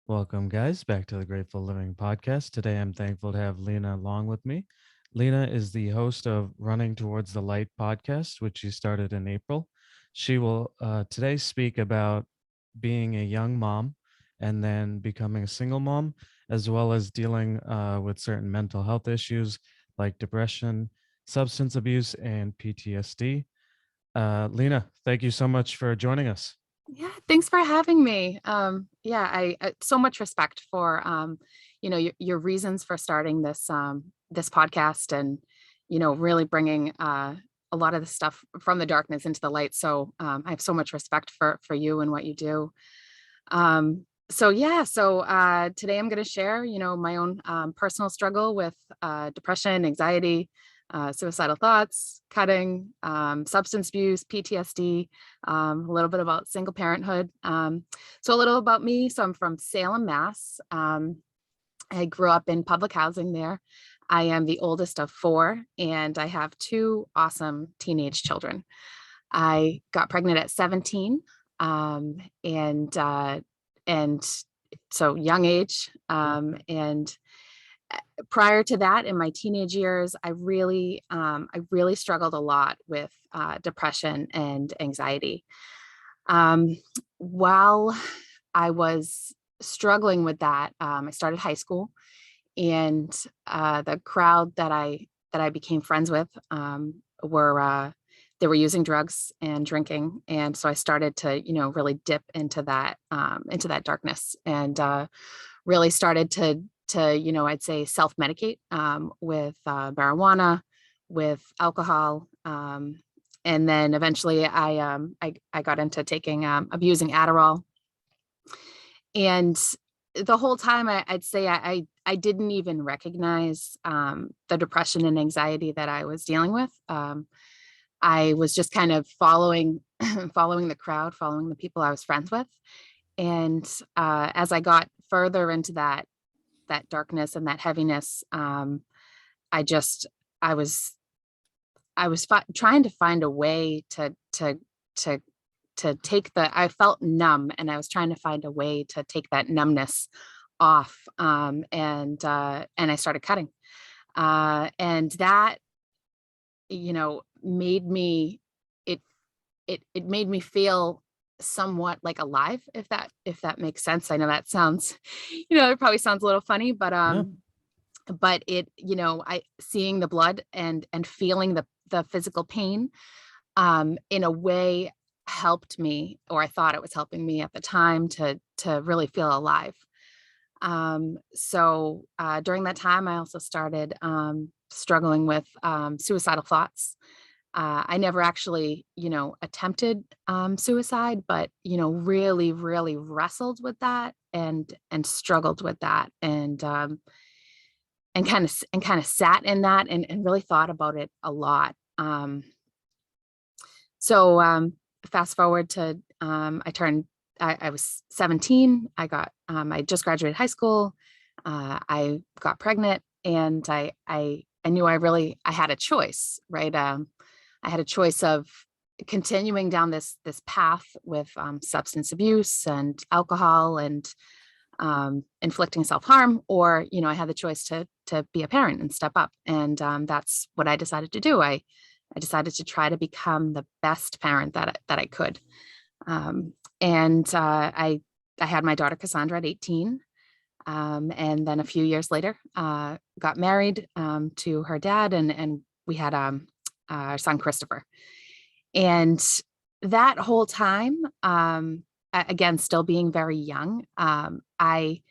Welcome, guys, back to the Grateful Living podcast. Today, I'm thankful to have Leena along with me. Leena is the host of Running Towards the Light podcast, which she started in April. She will today speak about being a young mom and then becoming a single mom, as well as dealing with certain mental health issues like depression, substance abuse, and PTSD. Leena, thank you so much for joining us. Yeah, thanks for having me. I so much respect for your reasons for starting this podcast and really bringing a lot of the stuff from the darkness into the light. So I have so much respect for you and what you do. Today I'm going to share my own personal struggle with depression, anxiety, suicidal thoughts, cutting, substance abuse, PTSD, a little bit about single parenthood. So a little about me. So I'm from Salem, Mass. I grew up in public housing there. I am the oldest of four, and I have two awesome teenage children. I got pregnant at 17, and so young age. And prior to that, in my teenage years, I really struggled a lot with depression and anxiety. While I was struggling with that, I started high school, and the crowd that I became friends with were they were using drugs and drinking, and so I started to really dip into that darkness, and really started to I'd say self-medicate with marijuana, with alcohol. And then eventually I got into taking abusing Adderall. And the whole time I'd say I didn't even recognize the depression and anxiety that I was dealing with. I was just kind of following following the crowd, following the people I was friends with. And as I got further into that darkness and that heaviness, I just I was trying to find a way to take I felt numb, and I was trying to find a way to take that numbness off. And I started cutting, and that made me it made me feel somewhat like alive, if that makes sense. I know that sounds it probably sounds a little funny, No. but it I seeing the blood and feeling the physical pain in a way helped me, or I thought it was helping me at the time, to really feel alive. During that time I also started struggling with suicidal thoughts. I never actually, attempted suicide, but really, really wrestled with that and struggled with that, and kind of sat in that and really thought about it a lot. So fast forward to I was 17. I just graduated high school. I got pregnant, and I knew I had a choice, right? I had a choice of continuing down this path with substance abuse and alcohol and inflicting self-harm, or I had the choice to be a parent and step up, and that's what I decided to do. I decided to try to become the best parent that I could. I had my daughter Kassandra at 18, and then a few years later got married to her dad, and we had our son Christopher. And that whole time, again, still being very young, I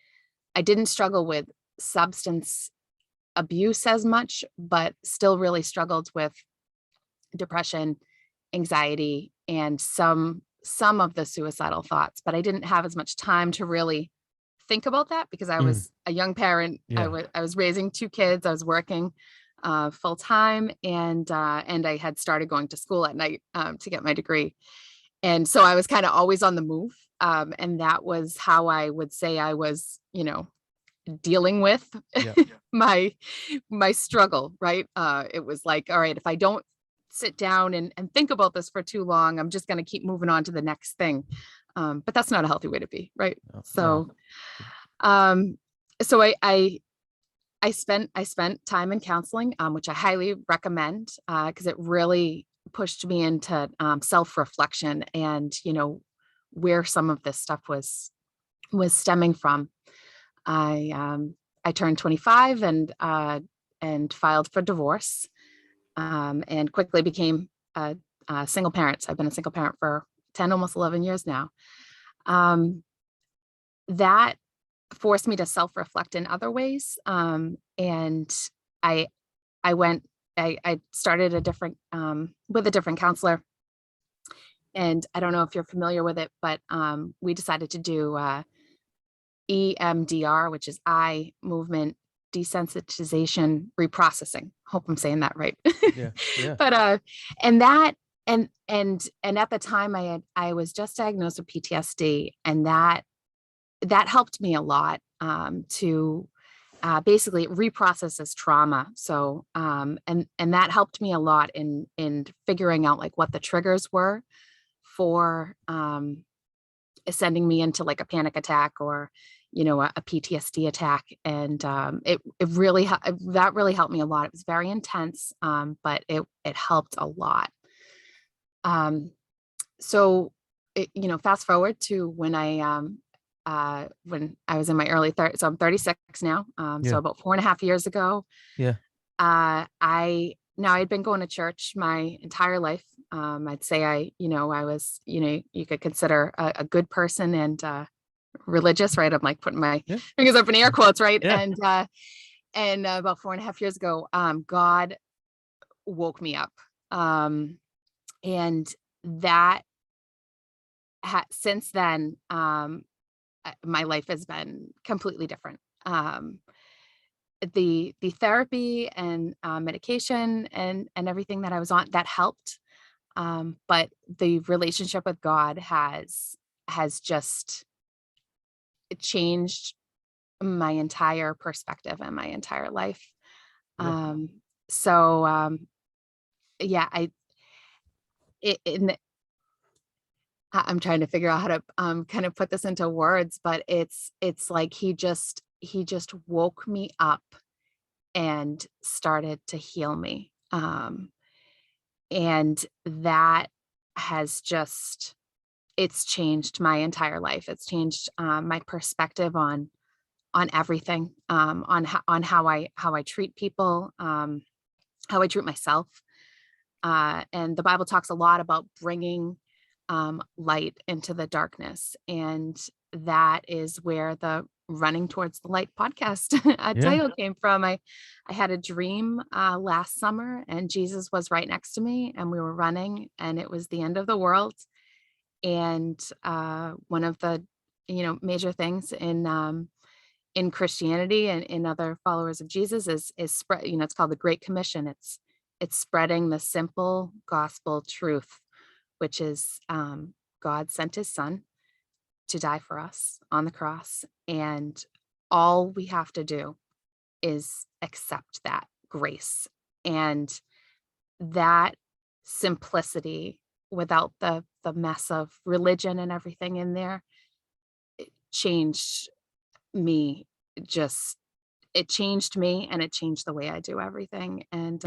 didn't struggle with substance abuse as much, but still really struggled with depression, anxiety, and some of the suicidal thoughts. But I didn't have as much time to really think about that, because I Mm, was a young parent. yeah. I was raising two kids. I was working full time, and I had started going to school at night to get my degree. And so I was kind of always on the move. And that was how I would say I was, dealing with Yeah. my struggle, right? It was like, all right, if I don't sit down and think about this for too long, I'm just going to keep moving on to the next thing. But that's not a healthy way to be, right? No. No. So Um, so I spent time in counseling, which I highly recommend, because it really pushed me into self-reflection and, where some of this stuff was stemming from. I I turned 25 and filed for divorce, and quickly became a single parent. So I've been a single parent for 10, almost 11 years now. Um, that forced me to self-reflect in other ways. And I I went I started a different with a different counselor. And I don't know if you're familiar with it, but we decided to do EMDR, which is eye movement desensitization reprocessing. Hope I'm saying that right. Yeah. Yeah. But and that and at the time I was just diagnosed with PTSD, and that helped me a lot, to basically reprocess as trauma. So and that helped me a lot in figuring out like what the triggers were for sending me into like a panic attack or a PTSD attack. And it really that really helped me a lot. It was very intense, but it helped a lot. Um, so fast forward to when I was in my early 30s. So I'm 36 now. So Yeah. about 4.5 years ago, Yeah. I'd been going to church my entire life. I'd say I was, you could consider a good person and religious, right? I'm like putting my Yeah. fingers up in air quotes, right? Yeah. And about 4.5 years ago, God woke me up. And that since then, my life has been completely different. The therapy and medication and everything that I was on, that helped. But the relationship with God has just changed my entire perspective and my entire life. Yeah. Um, so yeah, in the, I'm trying to figure out how to kind of put this into words, but it's like he just woke me up and started to heal me. And that has just it's changed my entire life. It's changed my perspective on everything, on how I treat people, how I treat myself. And the Bible talks a lot about bringing light into the darkness, and that is where the Running Towards the Light podcast Yeah. title came from. I had a dream last summer, and Jesus was right next to me, and we were running, and it was the end of the world. And one of the major things in Christianity and in other followers of Jesus is spread, it's called the Great Commission. It's spreading the simple gospel truth, which is God sent his son to die for us on the cross. And all we have to do is accept that grace, and that simplicity, without the mess of religion and everything in there, changed me. Just It changed me, and it changed the way I do everything. And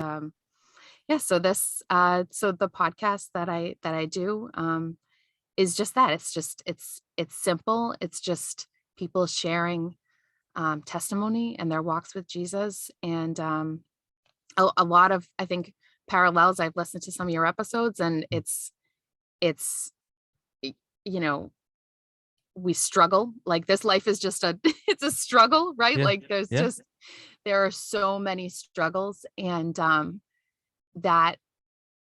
yeah, so the podcast that I do is just that. It's simple. It's just people sharing testimony and their walks with Jesus. And a lot of, I think, parallels. I've listened to some of your episodes, and it's y- you know we struggle. Like, this life is just a it's a struggle, right? Yeah. Like, Yeah. there are so many struggles, and that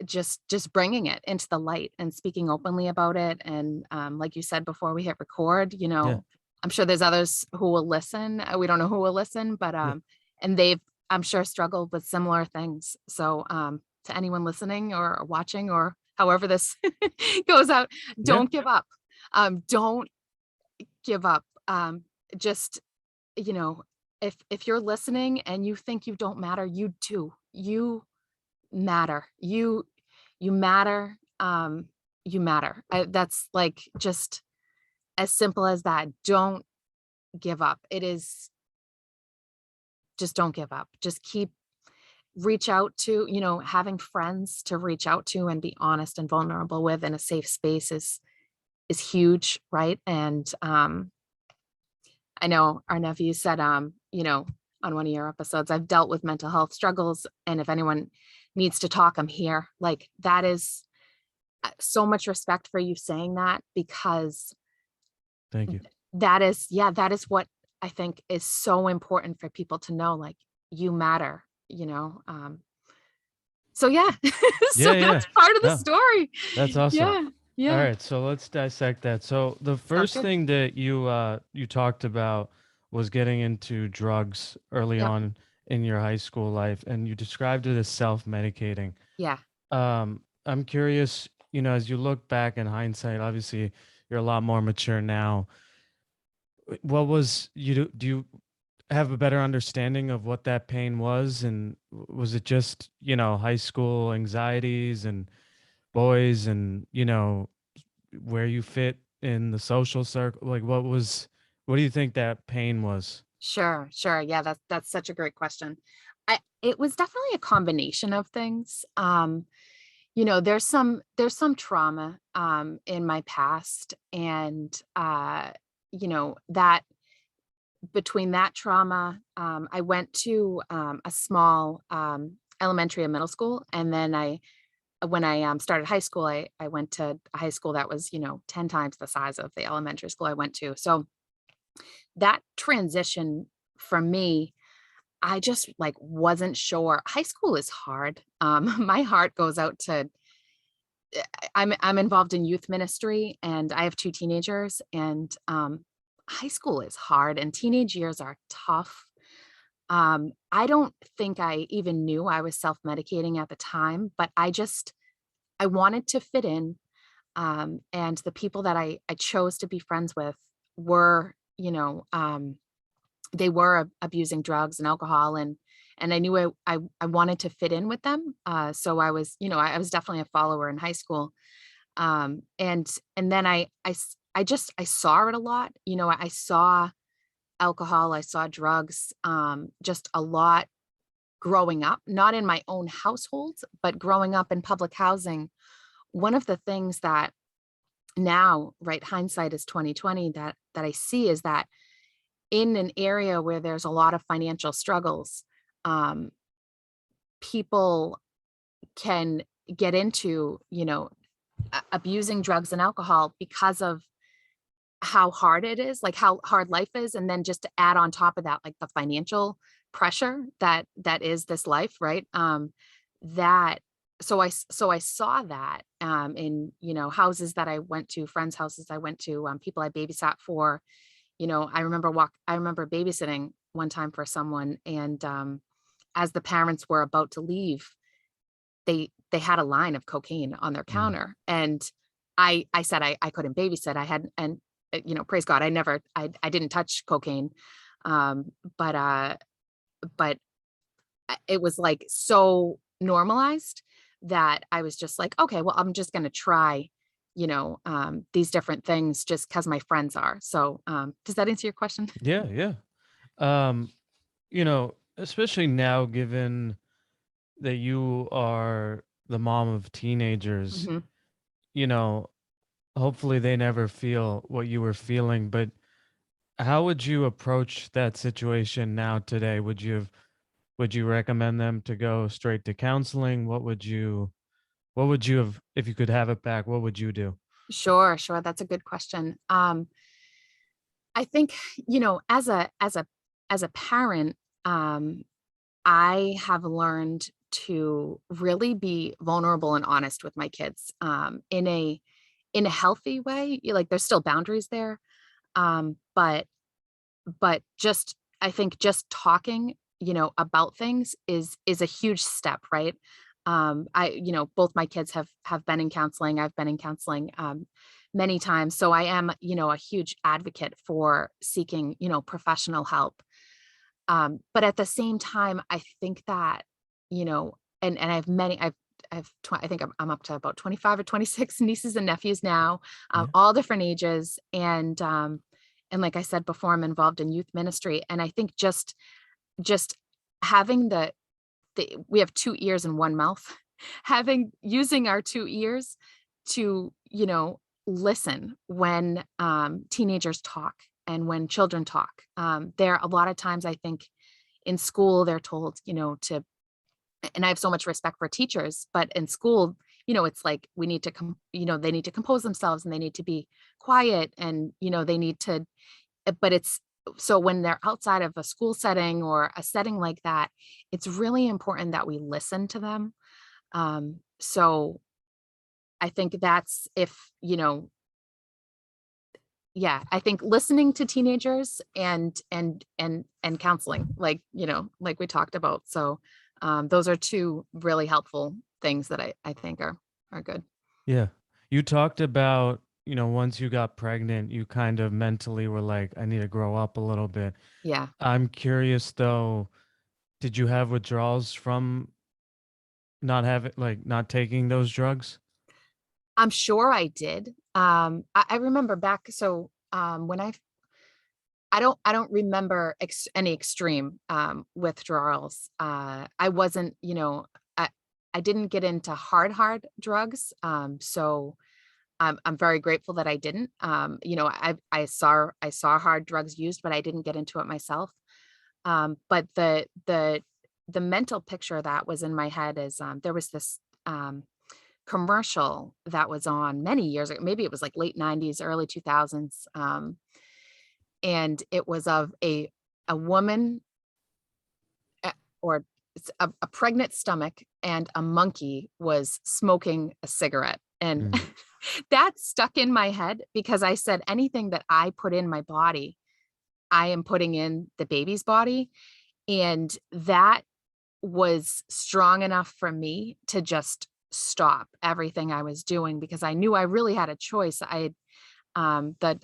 just bringing it into the light and speaking openly about it. And like you said before we hit record, Yeah. I'm sure there's others who will listen. We don't know who will listen, but Yeah. and they've, I'm sure, struggled with similar things. So to anyone listening or watching, or however this goes out, Yeah. don't give up. Don't give up. Just, you know, if you're listening and you think you don't matter, you do. You matter. You matter. You matter. That's like just as simple as that. give up. Just don't give up. Just reach out to, having friends to reach out to and be honest and vulnerable with in a safe space is huge, right? And I know our nephew said, on one of your episodes, I've dealt with mental health struggles, and if anyone needs to talk, I'm here. Like, that is so much respect for you saying that, because Thank you. that is what I think is so important for people to know. Like, you matter, so yeah. So Yeah, yeah. that's part of the No, story. that's awesome. Yeah, All yeah. right, so let's dissect that. So the Sounds first good. thing that you talked about was getting into drugs early Yep. on in your high school life, and you described it as self-medicating. Yeah. I'm curious, as you look back in hindsight, obviously you're a lot more mature now. What was do you have a better understanding of what that pain was, and was it just, high school anxieties and boys and, where you fit in the social circle? Like, what do you think that pain was? Sure, sure. Yeah, that's such a great question. It was definitely a combination of things. There's some trauma in my past, and that between that trauma, I went to a small elementary and middle school, and then when I started high school, I went to a high school that was 10 times the size of the elementary school I went to. So that transition for me, I just like wasn't sure. High school is hard. My heart goes out to I'm involved in youth ministry, and I have two teenagers, and high school is hard and teenage years are tough. I don't think I even knew I was self-medicating at the time, but I wanted to fit in. And the people that I chose to be friends with were, they were abusing drugs and alcohol, and I knew I wanted to fit in with them. So I was definitely a follower in high school. And then I saw it a lot. I saw alcohol, I saw drugs, just a lot growing up, not in my own household, but growing up in public housing. One of the things that now, right, hindsight is 2020, that I see is that in an area where there's a lot of financial struggles, um, people can get into, abusing drugs and alcohol because of how hard it is, like how hard life is. And then just to add on top of that, like the financial pressure that is this life, right? That so I saw that in houses that I went to, friends' houses I went to, people I babysat for. I remember babysitting one time for someone, and as the parents were about to leave, they had a line of cocaine on their Mm. counter, and I said I couldn't babysit. I had and praise God, I didn't touch cocaine, um, but but it was like so normalized that I was just like, okay, well, I'm just going to try, these different things just because my friends are. So, does that answer your question? Yeah, yeah. Especially now, given that you are the mom of teenagers, hmm you know, hopefully they never feel what you were feeling, but how would you approach that situation now today? Would you recommend them to go straight to counseling? What would you have, if you could have it back, what would you do? Sure, sure. That's a good question. I think, as a parent, um, I have learned to really be vulnerable and honest with my kids, in a healthy way. Like, there's still boundaries there, but just I think just talking, about things is a huge step, right? Both my kids have been in counseling. I've been in counseling many times. So I am, a huge advocate for seeking, professional help. But at the same time, I think that, and I have many, I think I'm up to about 25 or 26 nieces and nephews now, Yeah. all different ages. And And like I said before, I'm involved in youth ministry. And I think just having we have two ears and one mouth, using our two ears to, listen when teenagers talk and when children talk. There a lot of times I think in school they're told, to, and I have so much respect for teachers, but in school, it's like we need to they need to compose themselves and they need to be quiet and, they need to, but it's so when they're outside of a school setting or a setting like that, it's really important that we listen to them. So I think that's if, yeah, I think listening to teenagers and counseling, like, like we talked about. So those are two really helpful things that I think are good. Yeah. You talked about, once you got pregnant, you kind of mentally were like, I need to grow up a little bit. Yeah. I'm curious though, did you have withdrawals from not taking those drugs? I'm sure I did. I remember back. So when I don't remember any extreme withdrawals. I wasn't, I didn't get into hard drugs. So I'm very grateful that I didn't. I saw hard drugs used, but I didn't get into it myself. But the mental picture that was in my head is there was this commercial that was on many years ago. Maybe it was like late 90s, early 2000s. And it was of a woman or a pregnant stomach and a monkey was smoking a cigarette. And Mm. that stuck in my head because I said anything that I put in my body, I am putting in the baby's body. And that was strong enough for me to just stop everything I was doing because I knew I really had a choice. The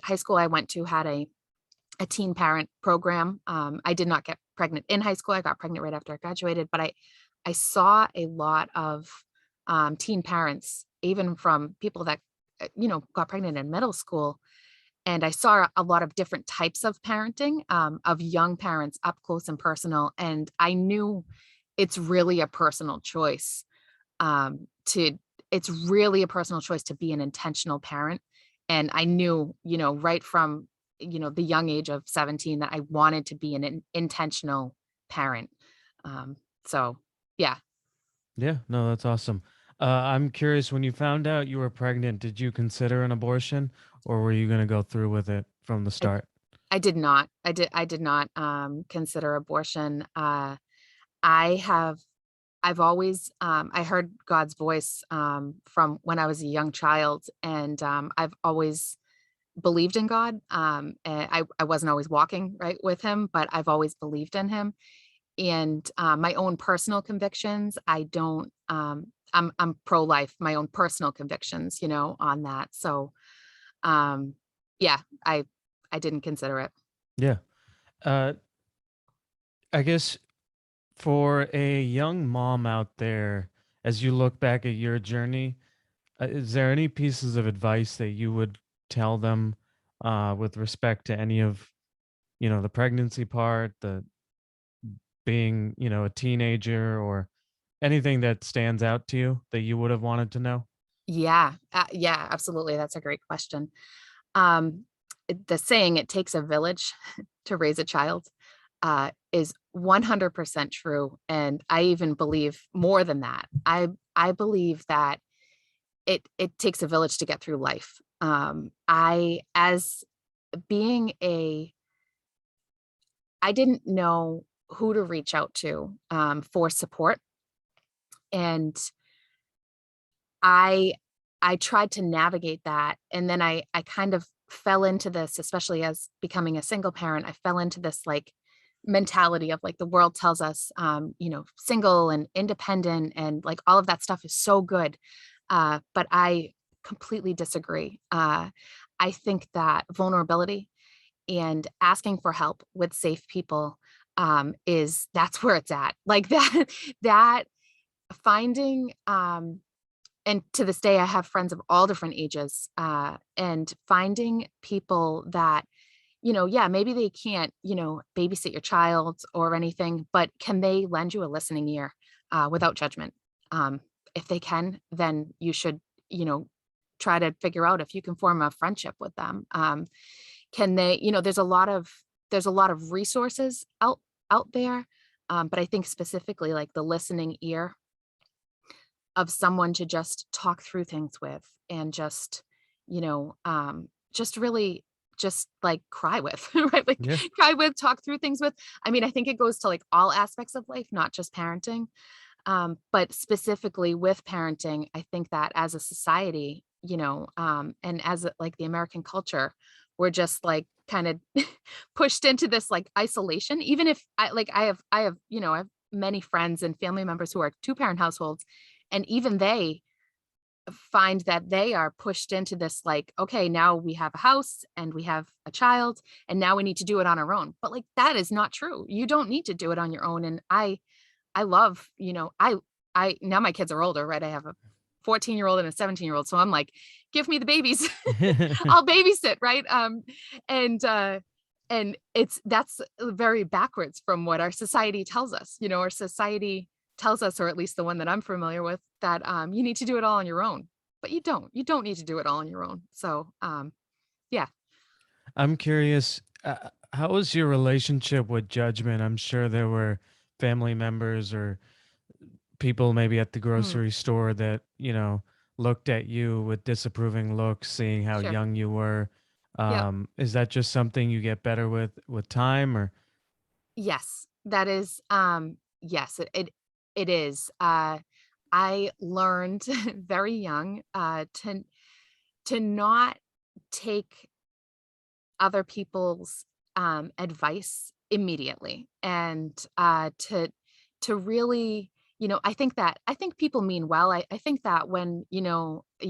high school I went to had a teen parent program. I did not get pregnant in high school. I got pregnant right after I graduated, but I saw a lot of teen parents, even from people that, got pregnant in middle school. And I saw a lot of different types of parenting, of young parents up close and personal. And I knew it's really a personal choice it's really a personal choice to be an intentional parent. And I knew, right from, the young age of 17 that I wanted to be an intentional parent. Um, so yeah, Yeah, no, that's awesome. I'm curious, when you found out you were pregnant, did you consider an abortion or were you going to go through with it from the I, start? I did not, I did not, consider abortion. I have, I've always, I heard God's voice, from when I was a young child and, I've always believed in God. And I wasn't always walking right with him, but I've always believed in him. And my own personal convictions, I don't. I'm pro-life. My own personal convictions, on that. So, um, yeah, I didn't consider it. Yeah. Uh, I guess for a young mom out there, as you look back at your journey, is there any pieces of advice that you would tell them with respect to any of, the pregnancy part, the being, a teenager, or anything that stands out to you that you would have wanted to know? Yeah, yeah, absolutely. That's a great question. Um, the saying "it takes a village to raise a child" is 100% true, and I even believe more than that. I believe that it takes a village to get through life. I as being a I didn't know who to reach out to for support, and I I tried to navigate that, and then I kind of fell into this, especially as becoming a single parent. I fell into this like mentality of like the world tells us, single and independent, and like all of that stuff is so good. But I completely disagree. I think that vulnerability and asking for help with safe people is that's where it's at. Like that, that finding and to this day, I have friends of all different ages, and finding people that yeah, maybe they can't, babysit your child or anything, but can they lend you a listening ear without judgment? Um, if they can, then you should, you know, try to figure out if you can form a friendship with them. Can they, there's a lot of resources out there, but I think specifically like the listening ear of someone to just talk through things with and just really just like cry with, right? Like Yeah. cry with, talk through things with. I mean, I think it goes to like all aspects of life, not just parenting. But specifically with parenting, I think that as a society, and as like the American culture, we're just like kind of pushed into this like isolation. Even if I have many friends and family members who are two-parent households, and even they find that they are pushed into this like, okay, now we have a house and we have a child, and now we need to do it on our own. But like that is not true. You don't need to do it on your own. And I love, I now my kids are older, right? I have a 14-year-old and a 17-year-old. So I'm like, give me the babies. I'll babysit, right? And that's very backwards from what our society tells us. Our society tells us, or at least the one that I'm familiar with, that you need to do it all on your own. But you don't. You don't need to do it all on your own. So yeah, I'm curious, how was your relationship with judgment? I'm sure there were family members or people maybe at the mm, grocery store that, looked at you with disapproving looks, seeing how sure. young you were. Yep. Is that just something you get better with time or? Yes, that is, yes, it is. I learned very young to not take other people's advice immediately, and to really, I think people mean well. I think that when you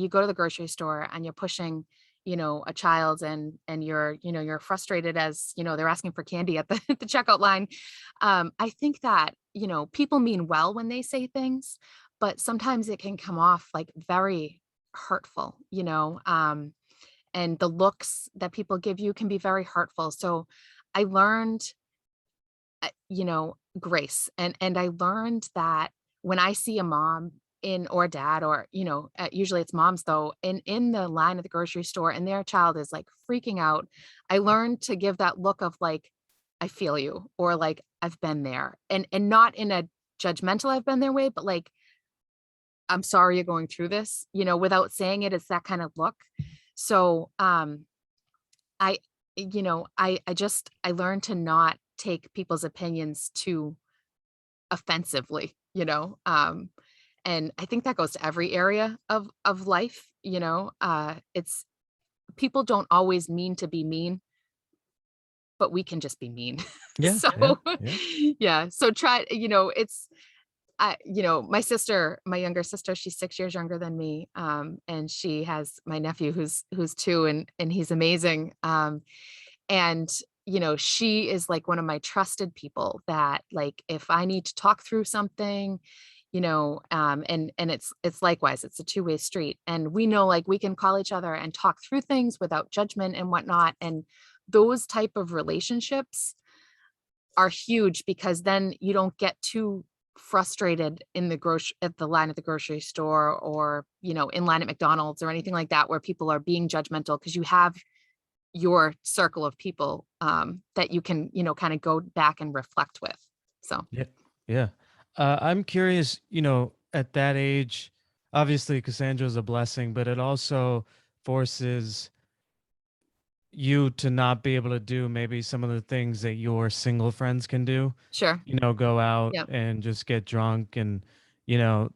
go to the grocery store and you're pushing a child, and you're frustrated as they're asking for candy at the, at the checkout line. I think that people mean well when they say things, but sometimes it can come off like very hurtful, and the looks that people give you can be very hurtful. So I learned, grace, and I learned that when I see a mom in or dad, or usually it's moms though, in the line at the grocery store and their child is like freaking out, I learned to give that look of like, I feel you, or like I've been there, and not in a judgmental I've been there way, but like, I'm sorry you're going through this, without saying it. It's that kind of look. So I I learned to not take people's opinions too offensively, and I think that goes to every area of life. It's people don't always mean to be mean, but we can just be mean. Yeah, So yeah, yeah. yeah, so try, it's my sister, my younger sister, she's 6 years younger than me, and she has my nephew who's 2, and he's amazing. And she is like one of my trusted people that, like, if I need to talk through something, and it's likewise, it's a two-way street, and we know like we can call each other and talk through things without judgment and whatnot. And those type of relationships are huge, because then you don't get too frustrated in the at the line at the grocery store, or in line at McDonald's or anything like that, where people are being judgmental, because you have your circle of people that you can kind of go back and reflect with. So Yeah. Yeah. I'm curious, at that age, obviously Cassandra is a blessing, but it also forces you to not be able to do maybe some of the things that your single friends can do, sure. go out Yep. and just get drunk and,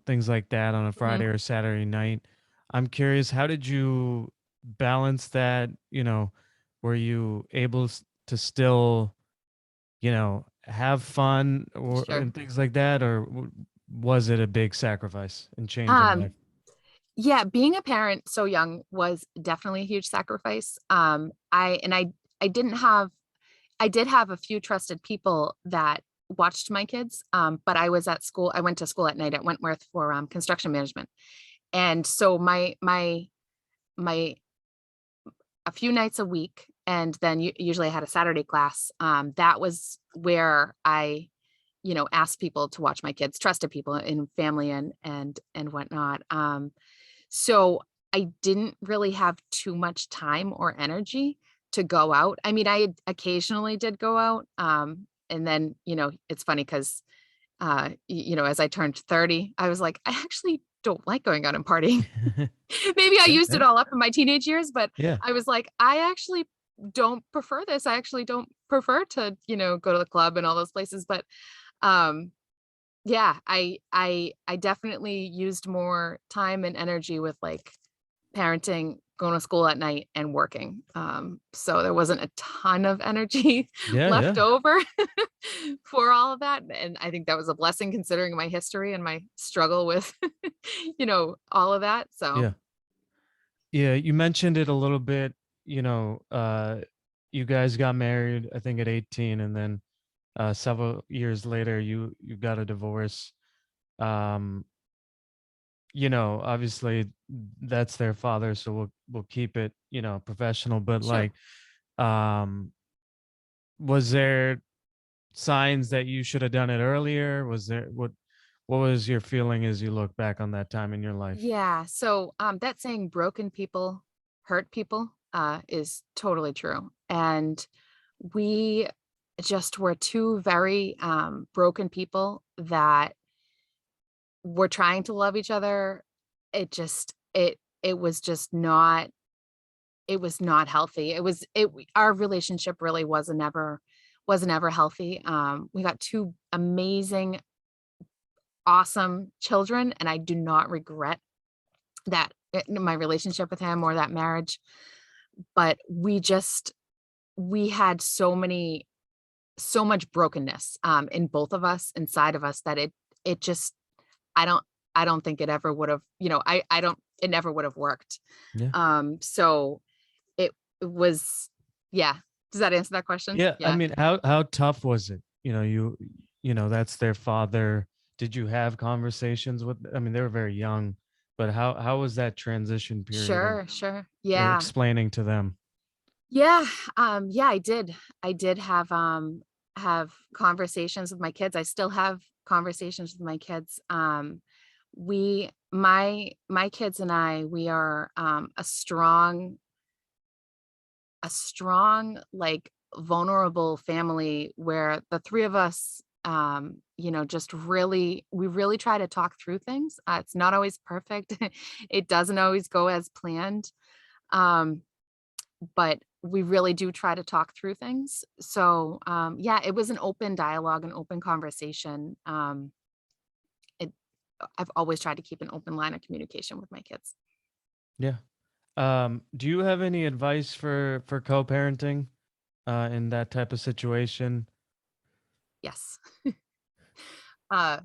things like that on a Hmm. Friday or Saturday night. I'm curious, how did you balance that? Were you able to still, have fun or Sure. and things like that, or was it a big sacrifice and change in um life? yeah, being a parent so young was definitely a huge sacrifice. I didn't have, I did have a few trusted people that watched my kids, but I was at school, I went to school at night at Wentworth for construction management. And so my a few nights a week, and then usually I had a Saturday class. That was where I, asked people to watch my kids, trusted people in family and whatnot. So I didn't really have too much time or energy to go out. I mean, I occasionally did go out. And then, it's funny because, as I turned 30, I was like, I actually don't like going out and partying. Maybe I Yeah, used yeah, it all up in my teenage years, but yeah. I was like, I actually don't prefer this. I actually don't prefer to, go to the club and all those places. But um yeah, I definitely used more time and energy with like parenting, going to school at night and working. So there wasn't a ton of energy Yeah, left yeah, over for all of that. And I think that was a blessing considering my history and my struggle with, all of that. So yeah. Yeah, you mentioned it a little bit, you know, you guys got married, I think at 18, and then several years later you got a divorce. Um, obviously that's their father, so we'll keep it, professional, but sure. like was there signs that you should have done it earlier? Was there what was your feeling as you look back on that time in your life? Yeah. So that saying broken people hurt people is totally true. And we just were two very broken people that were trying to love each other. It was just not, it was not healthy. Our relationship really wasn't ever healthy. We got two amazing, awesome children, and I do not regret that my relationship with him or that marriage, but we had so much brokenness in both of us, inside of us, that it just I don't I don't think it ever would have, I don't it never would have worked. Yeah. So it was, yeah. Does that answer that question? Yeah, I Yeah. mean, how tough was it? That's their father. Did you have conversations with, I mean, they were very young, but how was that transition period of Sure, sure. Yeah. explaining to them? Yeah. Yeah, I did. I did have conversations with my kids. I still have conversations with my kids. My kids and I, we are a strong, like, vulnerable family where the three of us, just we really try to talk through things. It's not always perfect. It doesn't always go as planned. Um, but we really do try to talk through things. So, yeah, it was an open dialogue, an open conversation. It, I've always tried to keep an open line of communication with my kids. Yeah. Do you have any advice for co-parenting in that type of situation? Yes. uh,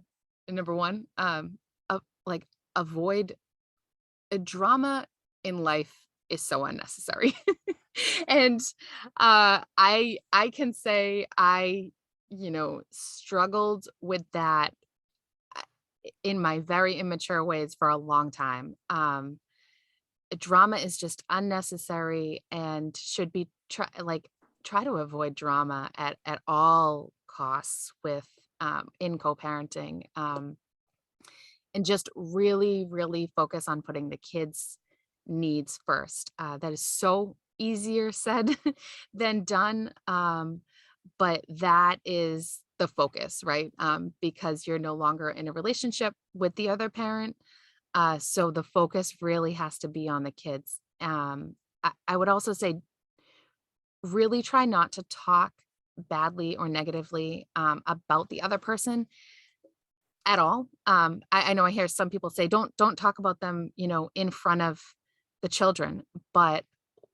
Number one, like, avoid a drama in life is so unnecessary. And I can say I, struggled with that uh, in my very immature ways for a long time. Drama is just unnecessary and should be try to avoid drama at all costs with in co-parenting. And just really, really focus on putting the kids' needs first. That is so easier said than done. But that is the focus, right? Because you're no longer in a relationship with the other parent. So the focus really has to be on the kids. I would also say really try not to talk badly or negatively about the other person at all. I know I hear some people say, don't talk about them, in front of the children. But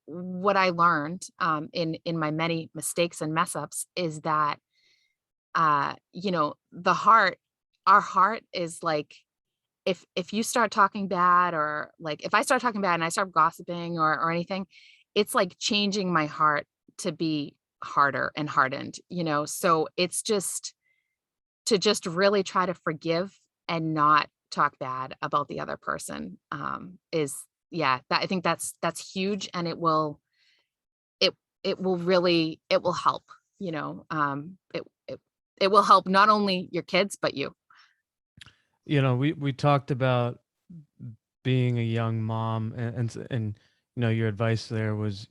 what I learned in my many mistakes and mess ups is that the heart, our heart is like, if you start talking bad, or like if I start talking bad and I start gossiping or anything, it's like changing my heart to be harder and hardened. So it's just to just really try to forgive and not talk bad about the other person, is, yeah, that I think that's huge, and it it will really, it will help, you know, it will help not only your kids, but you. We talked about being a young mom, and your advice there was,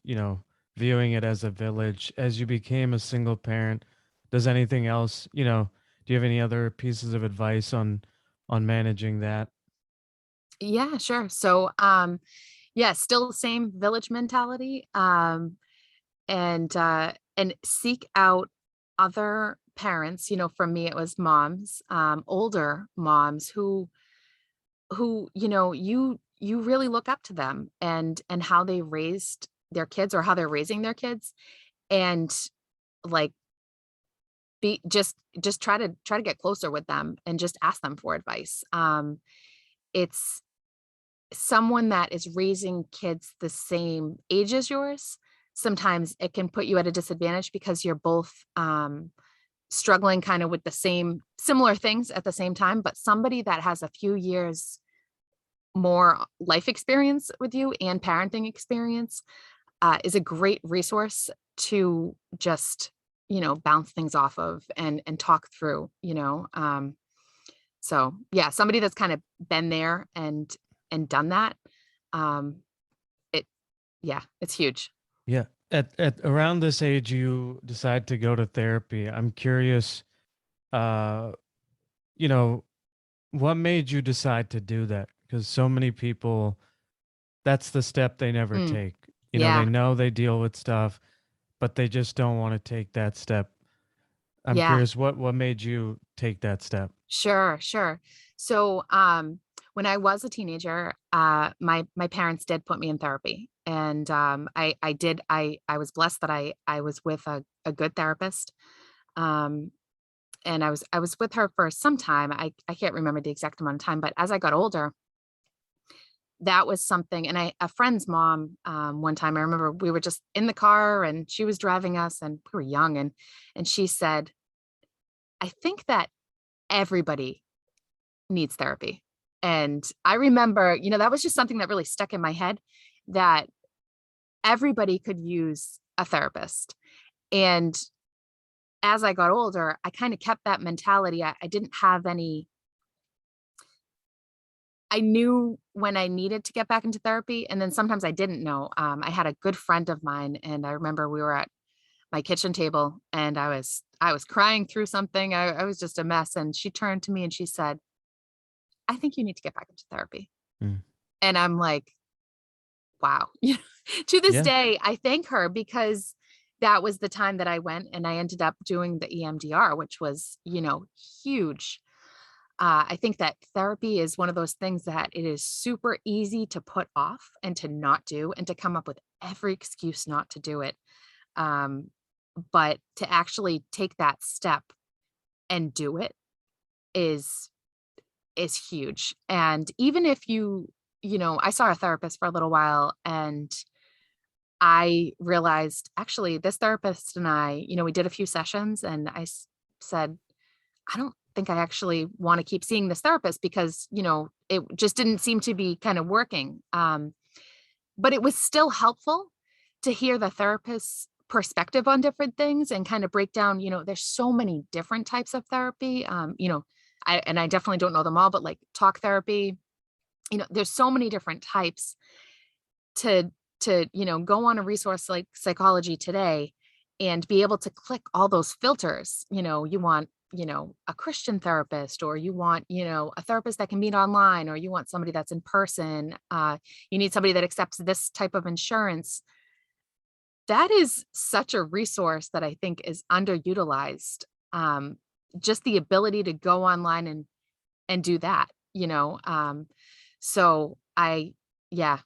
viewing it as a village. As you became a single parent, does anything else, do you have any other pieces of advice on managing that? Yeah, sure. So, yeah, still same village mentality. And seek out other parents. For me, it was moms, older moms who, you really look up to them and how they raised their kids or how they're raising their kids. And like be just try to get closer with them and just ask them for advice. It's someone that is raising kids the same age as yours. Sometimes it can put you at a disadvantage because you're both struggling kind of with the same similar things at the same time. But somebody that has a few years more life experience with you and parenting experience is a great resource to just bounce things off of and talk through. So yeah, somebody that's kind of been there and done that. um it Yeah, it's huge. Yeah. At around this age, you decide to go to therapy. I'm curious, uh, you know, what made you decide to do that? Because so many people, that's the step they never Mm, take. They yeah, know they deal with stuff, but they just don't want to take that step. I'm yeah. curious, what made you take that step? Sure, sure. So, when I was a teenager, my parents did put me in therapy, and I was blessed that I was with a good therapist, um, and I was with her for some time. I can't remember the exact amount of time, but as I got older, that was something. And a friend's mom, one time I remember we were just in the car and she was driving us, and we were young, and she said, "I think that everybody needs therapy." And I remember, that was just something that really stuck in my head, that everybody could use a therapist. And as I got older, I kind of kept that mentality. I didn't have any, I knew when I needed to get back into therapy. And then sometimes I didn't know. I had a good friend of mine, and I remember we were at my kitchen table and I was crying through something. I was just a mess. And she turned to me and she said, "I think you need to get back into therapy." Mm. And I'm like, wow. To this Yeah. day, I thank her because that was the time that I went and I ended up doing the EMDR, which was, huge. I think that therapy is one of those things that it is super easy to put off and to not do and to come up with every excuse not to do it. Um, but to actually take that step and do it is is huge. And even if I saw a therapist for a little while, and I realized, actually, this therapist and I, we did a few sessions, and said, "I don't think I actually want to keep seeing this therapist because, it just didn't seem to be kind of working." But it was still helpful to hear the therapist's perspective on different things and kind of break down, there's so many different types of therapy. I definitely don't know them all, but like talk therapy, there's so many different types to go on a resource like Psychology Today and be able to click all those filters. You want, a Christian therapist, or you want, a therapist that can meet online, or you want somebody that's in person. You need somebody that accepts this type of insurance. That is such a resource that I think is underutilized. Um, just the ability to go online and do that, so yeah,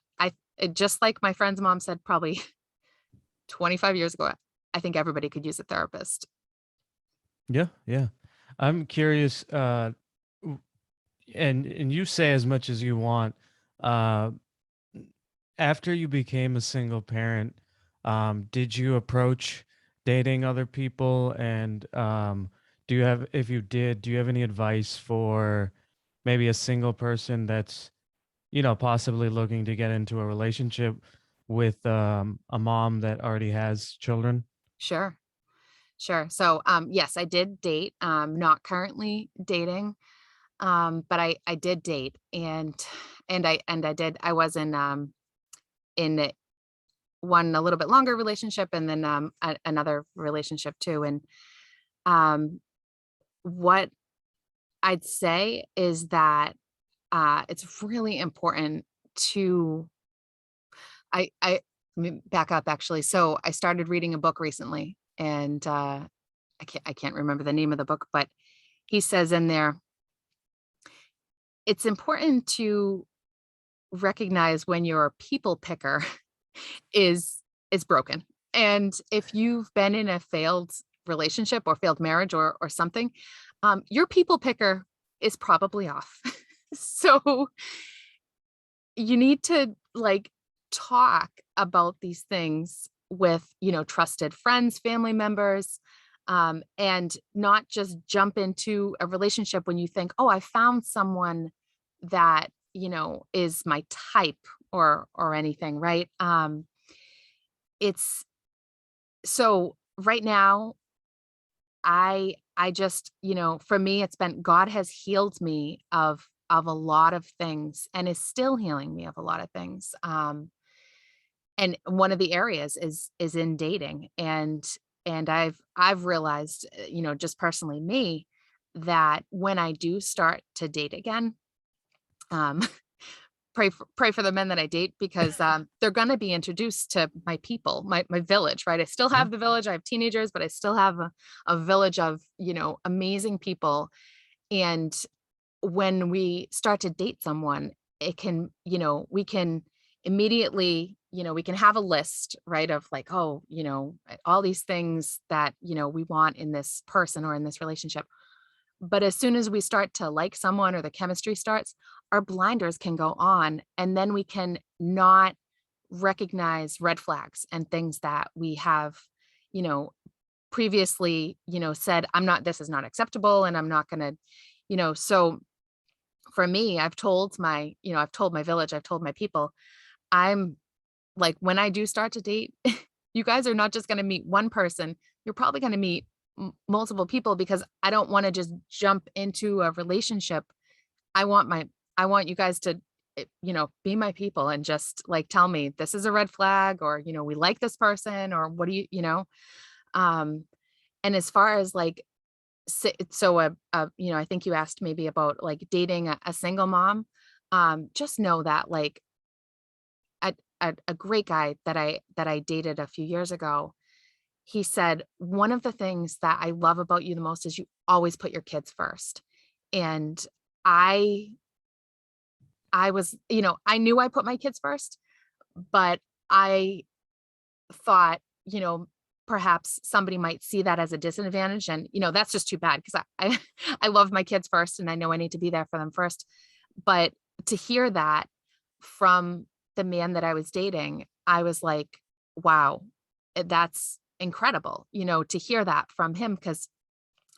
just like my friend's mom said, probably 25 years ago, I think everybody could use a therapist. Yeah. Yeah. I'm curious, w- and you say as much as you want. Uh, After you became a single parent, did you approach dating other people? And if you did, do you have any advice for maybe a single person that's, possibly looking to get into a relationship? with a mom that already has children? Sure. Sure. So, yes, I did date, not currently dating, but I did date, and I was in one a little bit longer relationship, and then another relationship too. And um, what I'd say is that it's really important to I let me back up actually. So I started reading a book recently, and I can't remember the name of the book, but he says in there, it's important to recognize when your people picker is is broken. And if you've been in a failed relationship or failed marriage or something, your people picker is probably off. So you need to like talk about these things with, trusted friends, family members, and not just jump into a relationship when you think, oh, I found someone that, is my type or anything, right? It's so right now, I just, for me, it's been God has healed me of a lot of things and is still healing me of a lot of things. And one of the areas is in dating. And I've realized, just personally me, that when I do start to date again, um, pray for the men that I date because they're going to be introduced to my people, my village, right? I still Yeah. have the village. I have teenagers, but I still have a village of amazing people. And when we start to date someone, it can, we can immediately, we can have a list, right, of like, oh, all these things that, we want in this person or in this relationship. But as soon as we start to like someone or the chemistry starts, our blinders can go on, and then we can not recognize red flags and things that we have, you know, previously, said, I'm not, this is not acceptable, and I'm not going to, so for me, I've told my village, I've told my people, I'm like, when I do start to date, you guys are not just going to meet one person. You're probably going to meet multiple people because I don't want to just jump into a relationship. I want my, I want you guys to, be my people and just like tell me this is a red flag or, we like this person or what do um, and as far as like, so, I think you asked maybe about like dating a single mom. Just know that like a great guy that I dated a few years ago, he said, one of the things that I love about you the most is you always put your kids first. And I I was, I knew I put my kids first, but I thought, perhaps somebody might see that as a disadvantage. And, that's just too bad because I love my kids first and I know I need to be there for them first. But to hear that from the man that I was dating, I was like, wow, that's incredible, to hear that from him because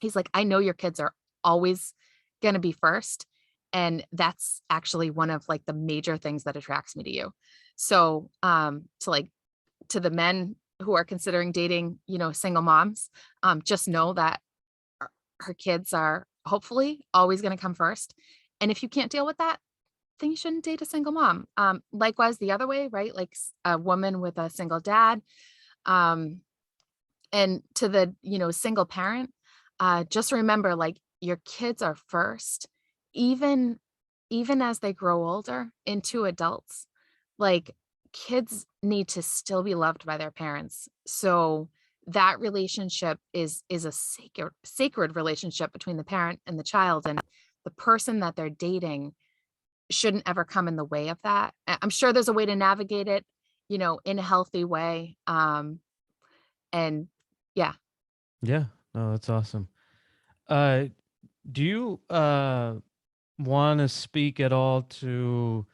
he's like, I know your kids are always going to be first. And that's actually one of like the major things that attracts me to you. So, to the men who are considering dating, single moms, just know that her kids are hopefully always going to come first. And if you can't deal with that, then you shouldn't date a single mom. Likewise, the other way, right? Like a woman with a single dad. Um, and to the, single parent, just remember like your kids are first, even even as they grow older into adults, like kids need to still be loved by their parents. So that relationship is a sacred relationship between the parent and the child, and the person that they're dating shouldn't ever come in the way of that. I'm sure there's a way to navigate it, in a healthy way. And yeah, Yeah. No, that's awesome. Uh, do you want to speak at all to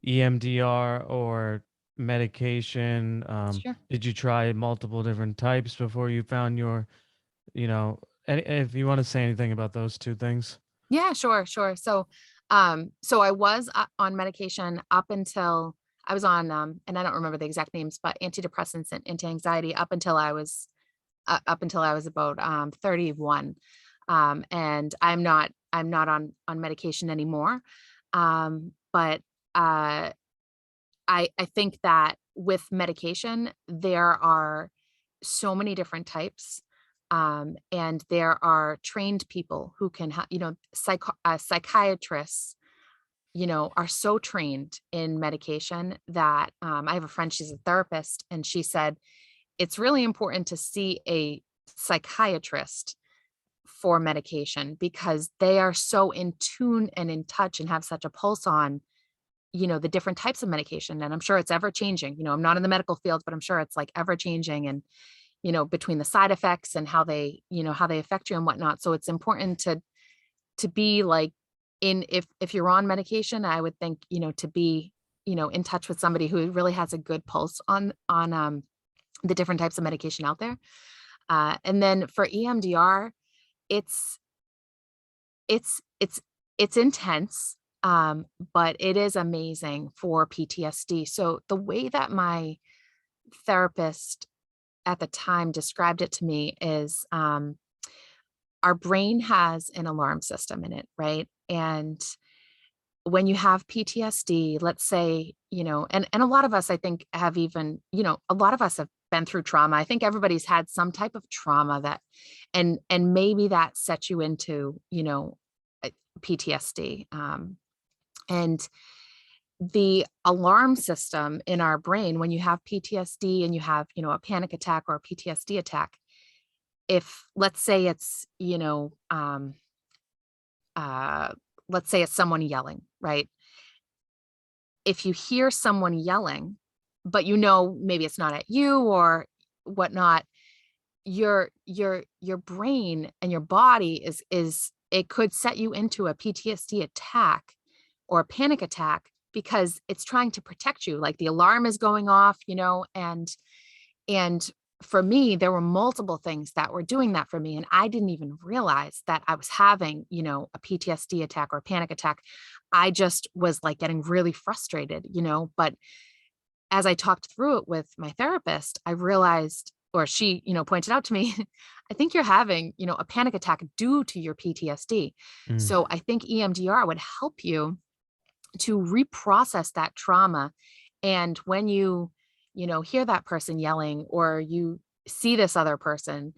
EMDR or medication? sure. Did you try multiple different types before you found your, if you want to say anything about those two things? Yeah, sure, sure. So I was on medication up until I was on, and I don't remember the exact names, but antidepressants and anti-anxiety up until I was about 31. And I'm not on medication anymore. But I think that with medication, there are so many different types. And there are trained people who can, psychiatrists, are so trained in medication that I have a friend, she's a therapist, and she said it's really important to see a psychiatrist for medication because they are so in tune and in touch and have such a pulse on, the different types of medication. And I'm sure it's ever changing. I'm not in the medical field, but I'm sure it's like ever changing, and, between the side effects and how they affect you and whatnot. So it's important to be like if you're on medication, I would think, to be, in touch with somebody who really has a good pulse on the different types of medication out there. And then for EMDR, it's it's it's it's intense, but it is amazing for PTSD. So the way that my therapist at the time described it to me is, our brain has an alarm system in it, right? And when you have PTSD, let's say, and a lot of us, I think, have even, a lot of us have been through trauma. I think everybody's had some type of trauma that, and maybe that sets you into, PTSD. And the alarm system in our brain, when you have PTSD and you have, a panic attack or a PTSD attack, if let's say it's, uh, let's say it's someone yelling, right? If you hear someone yelling, but maybe it's not at you or whatnot, your brain and your body is it could set you into a PTSD attack or a panic attack because it's trying to protect you. Like the alarm is going off, and for me, there were multiple things that were doing that for me. And I didn't even realize that I was having, a PTSD attack or a panic attack. I just was like getting really frustrated, but as I talked through it with my therapist, I realized, or she, pointed out to me, I think you're having, a panic attack due to your PTSD. Mm. So I think EMDR would help you to reprocess that trauma. And when hear that person yelling or you see this other person,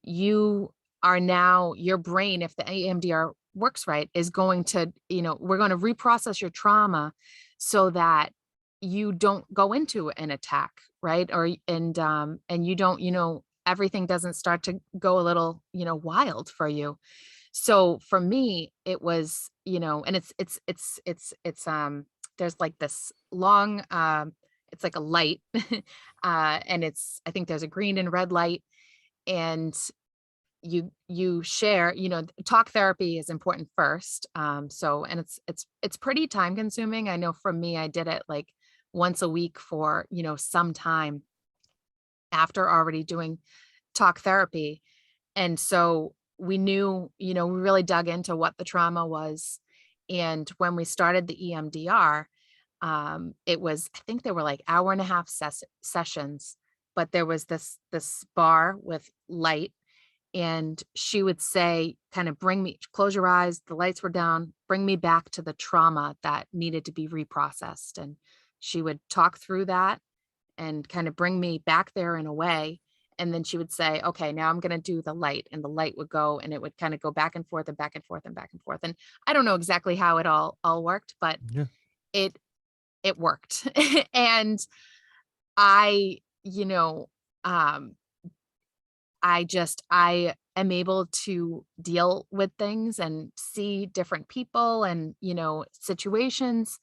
you are now your brain, if the EMDR works right, is going to, we're going to reprocess your trauma so that you don't go into an attack, right? Or and you don't, everything doesn't start to go a little, wild for you. So for me, it was, and there's like this long, it's like a light, and I think there's a green and red light, and you share, talk therapy is important first. So, and it's pretty time consuming. I know for me, I did it like once a week for, some time after already doing talk therapy. And so we knew, we really dug into what the trauma was. And when we started the EMDR, it was, I think there were like hour and a half sessions, but there was this bar with light, and she would say, kind of close your eyes, the lights were down, bring me back to the trauma that needed to be reprocessed. And she would talk through that and kind of bring me back there in a way. And then she would say, okay, now I'm going to do the light, and the light would go and it would kind of go back and forth and back and forth and back and forth. And I don't know exactly how it all worked, but Yeah. it, it worked. And I, um, I am able to deal with things and see different people and, situations,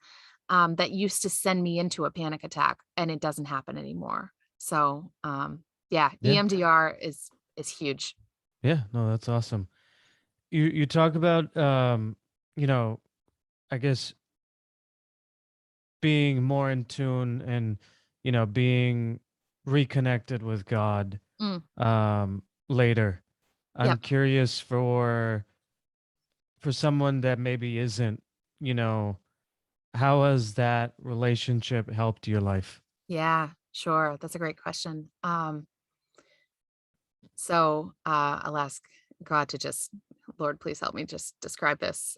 that used to send me into a panic attack, and it doesn't happen anymore. So, yeah, Yeah. EMDR is huge. Yeah. No, that's awesome. You talk about you know, I guess being more in tune and being reconnected with God Mm, later. I'm yep. curious for someone that maybe isn't, you know, how has that relationship helped your life? Yeah, sure. That's a great question. So I'll ask God to just, Lord, please help me just describe this.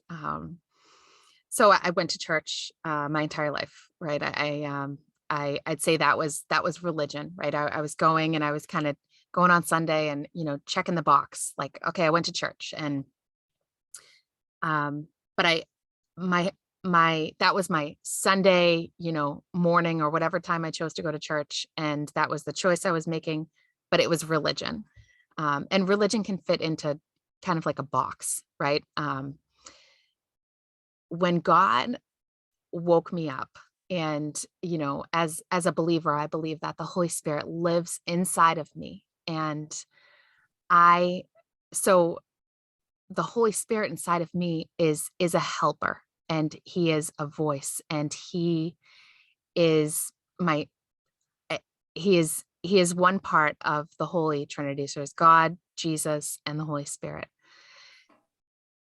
So I went to church my entire life, right? I'd say that was religion, right? I was going and I was kind of going on Sunday and checking the box, like, okay, I went to church, and but my that was my Sunday, morning or whatever time I chose to go to church, and that was the choice I was making, but it was religion. And religion can fit into kind of like a box, right? When God woke me up, and as a believer, I believe that the Holy Spirit lives inside of me, and I so the Holy Spirit inside of me is a helper, and he is a voice, and is my eh, he is one part of the Holy Trinity. So there's God, Jesus, and the Holy Spirit.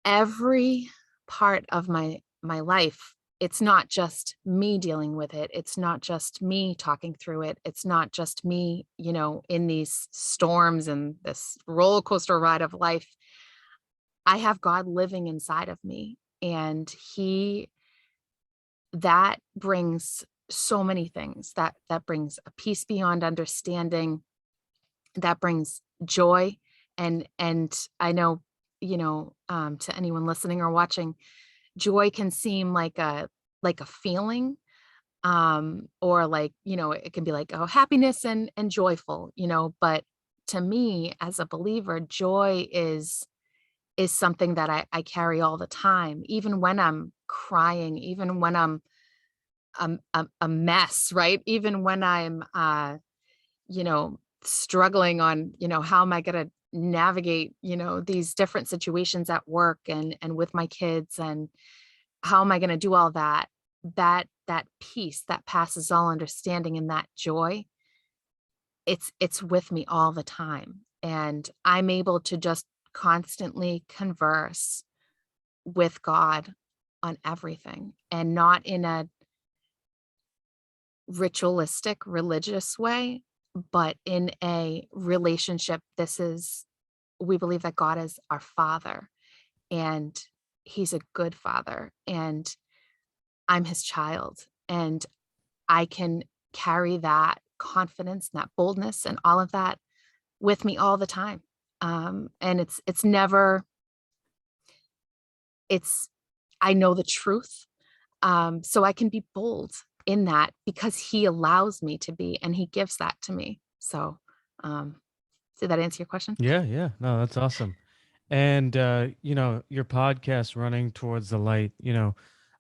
Every part of my life, it's not just me dealing with it, it's not just me talking through it, it's not just me, in these storms and this roller coaster ride of life. I have God living inside of me, and he that brings so many things. That brings a peace beyond understanding, that brings joy. And I know, to anyone listening or watching, joy can seem like a feeling, or like, it can be like, oh, happiness and joyful, but to me as a believer, joy is something that I carry all the time, even when I'm crying, even when I'm a mess, right? Even when I'm, struggling on, how am I going to navigate, these different situations at work and with my kids, and how am I going to do all that? That peace that passes all understanding, and that joy, it's with me all the time, and I'm able to just constantly converse with God on everything, and not in a ritualistic religious way, but in a relationship. We believe that God is our father, and he's a good father, and I'm his child, and I can carry that confidence and that boldness and all of that with me all the time. And it's never it's I know the truth. So I can be bold in that because he allows me to be, and he gives that to me. So, um, did that answer your question? Yeah, yeah. No, that's awesome. And your podcast, Running Towards the Light,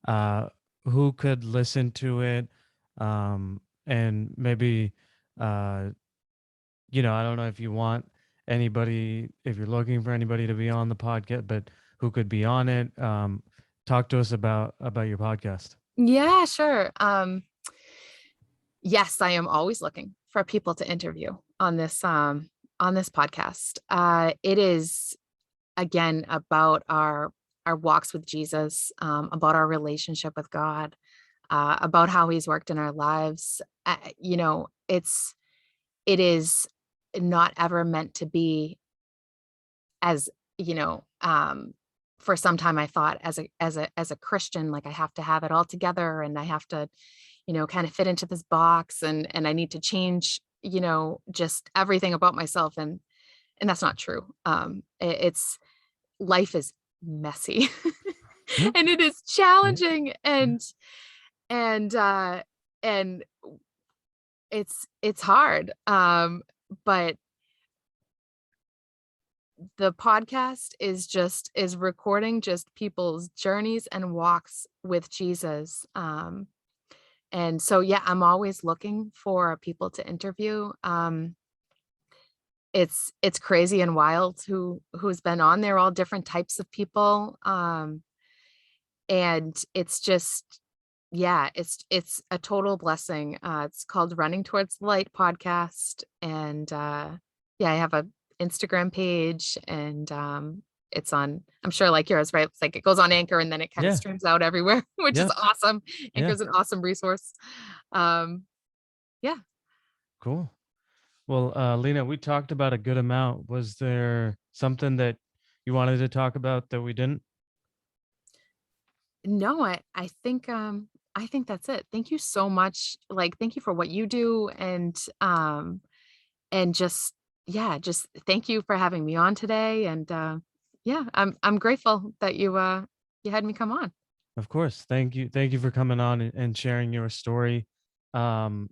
uh who could listen to it? And maybe uh I don't know if you want anybody, if you're looking for anybody to be on the podcast, but who could be on it? Talk to us about your podcast. Yeah, sure. Yes, I am always looking for people to interview on this podcast. It is, again, about our walks with Jesus, about our relationship with God, about how he's worked in our lives. It is not ever meant to be as, you know, for some time I thought as a Christian, like I have to have it all together, and I have to, kind of fit into this box, and I need to change, just everything about myself. And that's not true. It's life is messy Yeah, and it is yeah. challenging, and and it's hard. But the podcast is recording just people's journeys and walks with Jesus. And so, yeah, I'm always looking for people to interview. It's crazy and wild who's been on there, all different types of people. And it's just, yeah, it's a total blessing. It's called Running Towards the Light podcast. And yeah, I have a Instagram page, and it's on, I'm sure like yours, right? It's like it goes on Anchor and then it kind of Yeah. streams out everywhere, which is Yeah. awesome. Yeah. Anchor's an awesome resource. Um, yeah. Cool. Well, Lena, we talked about a good amount. Was there something that you wanted to talk about that we didn't? No, I think that's it. Thank you so much. Like, thank you for what you do and just yeah, just thank you for having me on today. And yeah, I'm grateful that you had me come on. Of course. Thank you. Thank you for coming on and sharing your story. Um,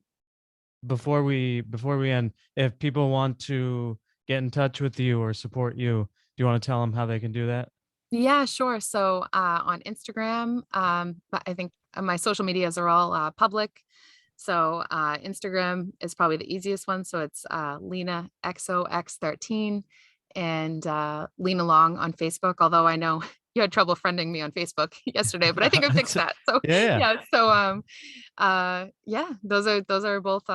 before we end, if people want to get in touch with you or support you, do you want to tell them how they can do that? Yeah, sure. So on Instagram, but I think my social medias are all public. So Instagram is probably the easiest one. So it's Leena XOX13 and Lean Along on Facebook. Although I know you had trouble friending me on Facebook yesterday, but I think I fixed It's- that. So yeah, yeah, yeah. So yeah, those are both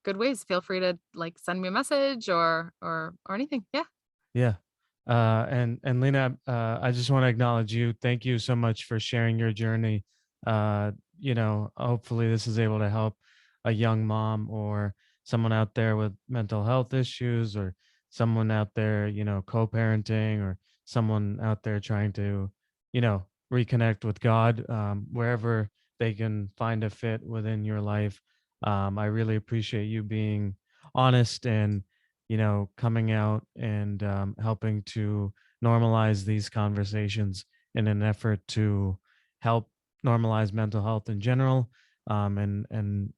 good ways. Feel free to like send me a message or anything. Yeah. yeah. And Lena, I just want to acknowledge you. Thank you so much for sharing your journey. Hopefully this is able to help a young mom or someone out there with mental health issues, or someone out there, co-parenting, or someone out there trying to, reconnect with God, wherever they can find a fit within your life. I really appreciate you being honest and coming out and helping to normalize these conversations in an effort to help normalize mental health in general, and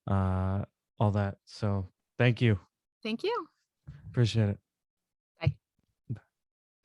uh, all that. So thank you. Thank you. Appreciate it.